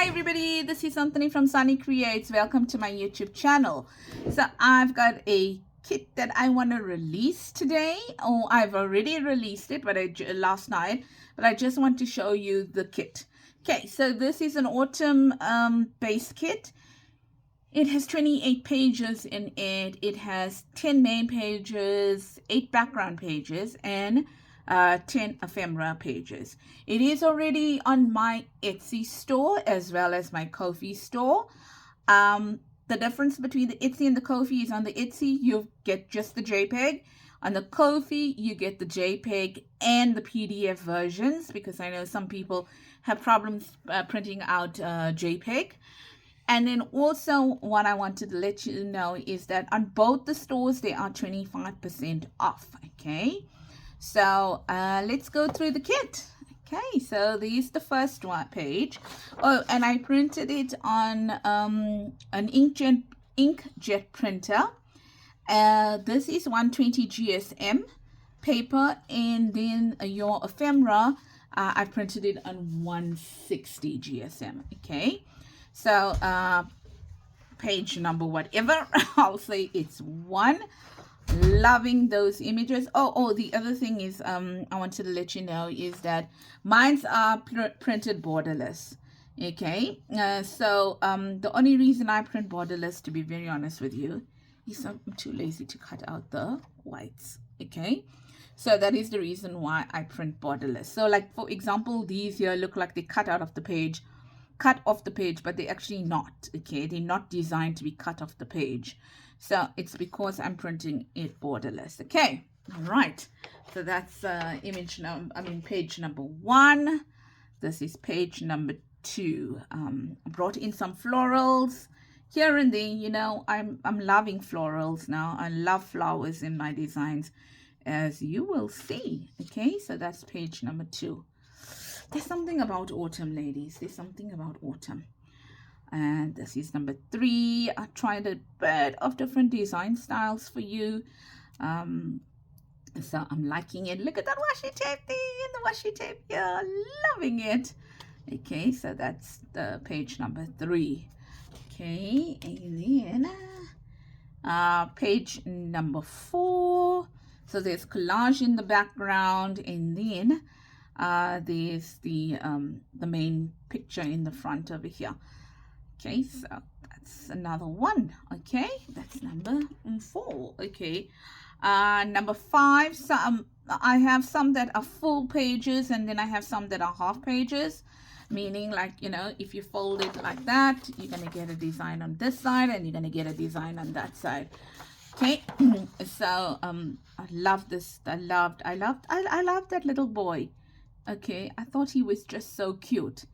Hi everybody, this is Sannie from Sannie Creates. Welcome to my YouTube channel. So I've got a kit that I want to release today. Oh, I've already released it, but last night, but I just want to show you the kit. Okay, so this is an autumn base kit. It has 28 pages in it. It has 10 main pages, 8 background pages, and 10 ephemera pages. It is already on my Etsy store as well as my Ko-fi store. The difference between the Etsy and the Ko-fi is on the Etsy, you get just the JPEG. On the Ko-fi, you get the JPEG and the PDF versions, because I know some people have problems printing out JPEG. And then also what I wanted to let you know is that on both the stores, they are 25% off, okay? So let's go through the kit. Okay, so this is the first one page. Oh, and I printed it on an inkjet printer. This is 120 GSM paper, and then your ephemera, I printed it on 160 GSM, okay? So page number whatever, I'll say it's 1. Loving those images. Oh, the other thing is I wanted to let you know is that mine's are printed borderless. Okay, so the only reason I print borderless, to be very honest with you, is I'm too lazy to cut out the whites. Okay, so that is the reason why I print borderless. So like, for example, these here look like they cut off the page, but they're actually not. Okay, they're not designed to be cut off the page. So it's because I'm printing it borderless. Okay, all right. So that's page number 1. This is page number 2. I brought in some florals here and there. You know, I'm loving florals now. I love flowers in my designs, as you will see. Okay, so that's page number 2. There's something about autumn, ladies. There's something about autumn. And this is number 3. I tried a bit of different design styles for you. So I'm liking it. Look at that washi tape there and the washi tape here. Loving it. Okay, so that's the page number 3. Okay, and then page number 4. So there's collage in the background, and then there's the main picture in the front over here. Okay, so that's another one. Okay, that's number 4. Okay, number 5. So I have some that are full pages, and then I have some that are half pages, meaning, like, you know, if you fold it like that, you're gonna get a design on this side and you're gonna get a design on that side. Okay, so I love this. I loved that little boy. Okay, I thought he was just so cute.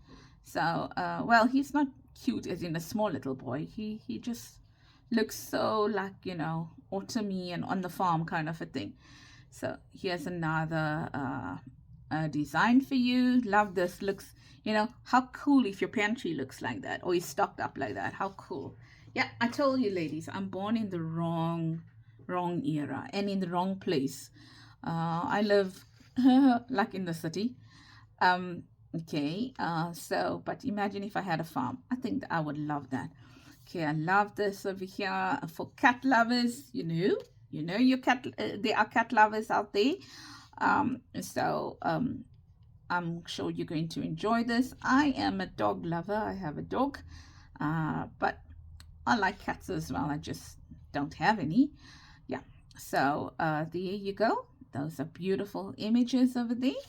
So well, he's not cute as in a small little boy. He just looks so, like, you know, autumny and on the farm kind of a thing. So here's another design for you. Love this. Looks, you know, how cool if your pantry looks like that, or is stocked up like that. How cool. Yeah, I told you, ladies, I'm born in the wrong era and in the wrong place. I live like in the city. Okay, so, but imagine if I had a farm. I think that I would love that. Okay, I love this over here for cat lovers. You know your cat, there are cat lovers out there. So I'm sure you're going to enjoy this. I am a dog lover. I have a dog, but I like cats as well. I just don't have any. Yeah, so there you go. Those are beautiful images over there.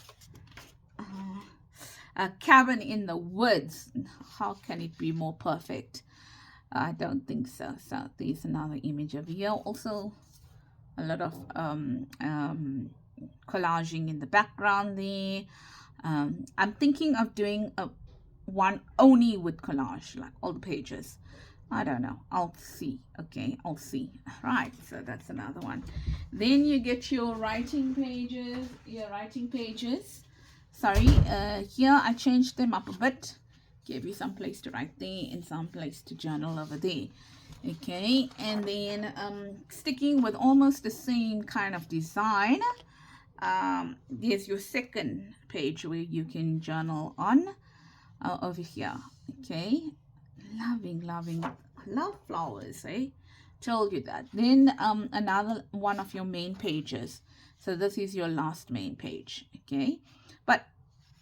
A cabin in the woods. How can it be more perfect? I don't think so. So there's another image of here. Also a lot of collaging in the background there. I'm thinking of doing one only with collage, like all the pages. I don't know. I'll see. Okay, I'll see. Right, so that's another one. Then you get your writing pages. Sorry, here I changed them up a bit. Gave you some place to write there and some place to journal over there. Okay, and then sticking with almost the same kind of design, there's your second page where you can journal on. over here. Okay, loving, love flowers, eh? Told you that. Then another one of your main pages. So this is your last main page. Okay, but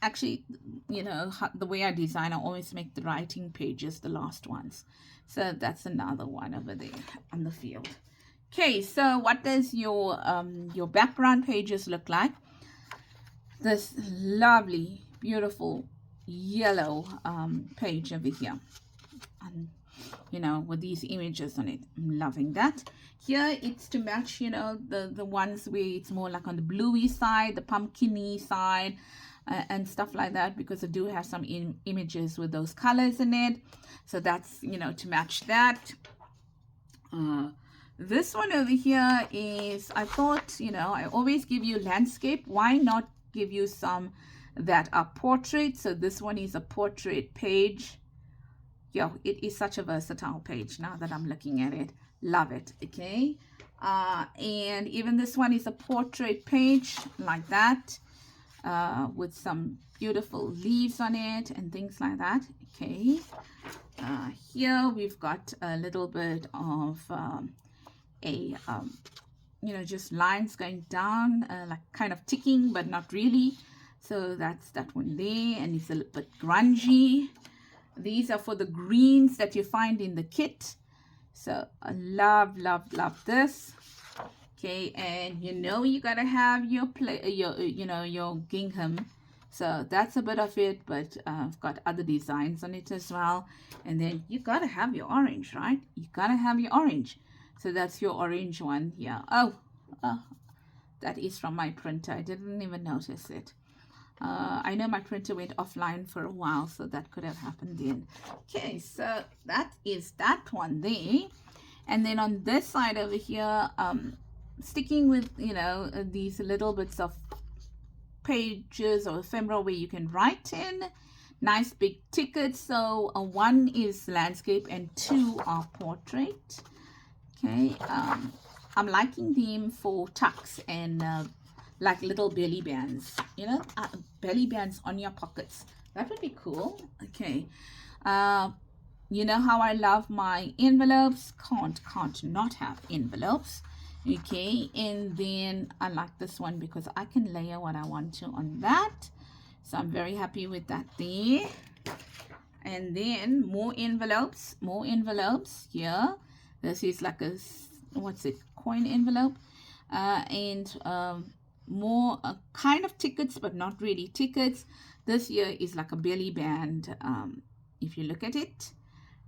actually, you know, the way I design, I always make the writing pages the last ones. So that's another one over there on the field. Okay, so what does your background pages look like? This lovely, beautiful yellow page over here, you know, with these images on it. I'm loving that. Here it's to match, you know, the ones where it's more like on the bluey side, the pumpkiny side, and stuff like that, because I do have some images with those colors in it. So that's, you know, to match that. This one over here is, I thought, you know, I always give you landscape. Why not give you some that are portrait? So this one is a portrait page. Yo, it is such a versatile page now that I'm looking at it. Love it. Okay. And even this one is a portrait page like that, with some beautiful leaves on it and things like that. Okay. Here we've got a little bit of you know, just lines going down, like kind of ticking, but not really. So that's that one there, and it's a little bit grungy. These are for the greens that you find in the kit. So I love this. Okay, and you know, you gotta have your your gingham. So that's a bit of it, but I've got other designs on it as well. And then you gotta have your orange, right? You gotta have your orange. So that's your orange one here. Oh, that is from my printer. I didn't even notice it. I know my printer went offline for a while, so that could have happened then. Okay, so that is that one there. And then on this side over here, sticking with, you know, these little bits of pages or ephemera where you can write in. Nice big tickets. So one is landscape and two are portrait. Okay, I'm liking them for tucks and like little belly bands, you know, belly bands on your pockets. That would be cool. Okay, you know how I love my envelopes. Can't not have envelopes. Okay, and then I like this one because I can layer what I want to on that. So I'm very happy with that there. And then more envelopes here. This is like a, what's it, coin envelope, and more kind of tickets, but not really tickets. This here is like a belly band, if you look at it,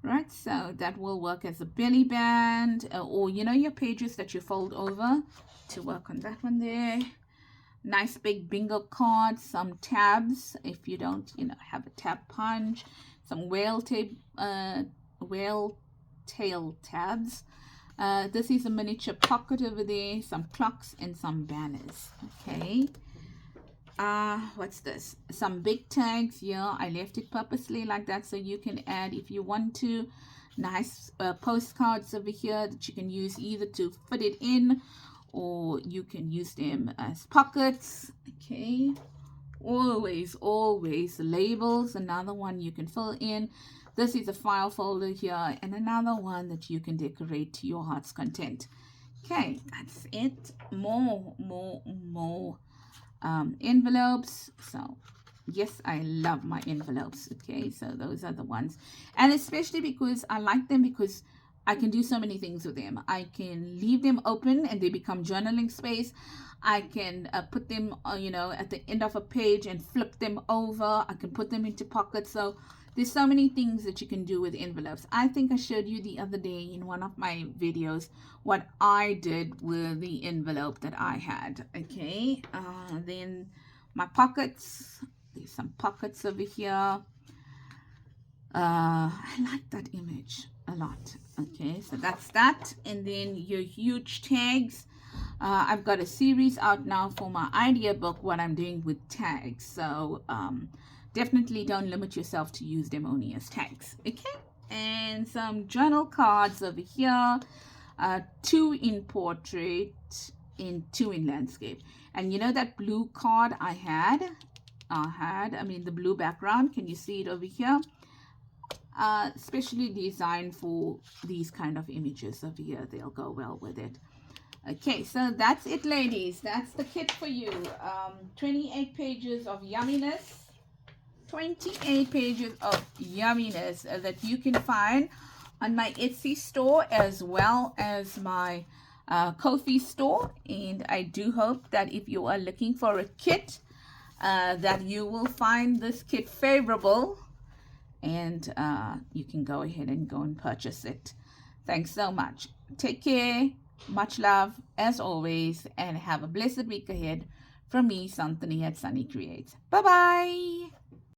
right? So that will work as a belly band, or you know, your pages that you fold over to work on that one there. Nice big bingo cards, some tabs if you don't, you know, have a tab punch, some whale tail tabs. This is a miniature pocket over there, some clocks and some banners. Okay, what's this? Some big tags here. I left it purposely like that so you can add if you want to. Nice postcards over here that you can use either to fit it in, or you can use them as pockets. Okay, always labels, another one you can fill in. This is a file folder here, and another one that you can decorate to your heart's content. Okay, that's it. More envelopes. So yes, I love my envelopes. Okay, so those are the ones, and especially because I like them because I can do so many things with them. I can leave them open and they become journaling space. I can put them, you know, at the end of a page and flip them over. I can put them into pockets. So there's so many things that you can do with envelopes. I think I showed you the other day in one of my videos what I did with the envelope that I had. Okay, then my pockets. There's some pockets over here. I like that image a lot. Okay, so that's that. And then your huge tags. I've got a series out now for my idea book, what I'm doing with tags. So definitely don't limit yourself to use them only as tags. Okay, and some journal cards over here, 2 in portrait and 2 in landscape. And you know that blue card I had, the blue background. Can you see it over here? Specially designed for these kind of images over here. They'll go well with it. Okay, so that's it, ladies. That's the kit for you. 28 pages of yumminess. 28 pages of yumminess that you can find on my Etsy store as well as my Ko-fi store. And I do hope that if you are looking for a kit, that you will find this kit favorable, and you can go ahead and go and purchase it. Thanks so much. Take care. Much love as always, and have a blessed week ahead from me, Sannie at Sannie Creates. Bye bye.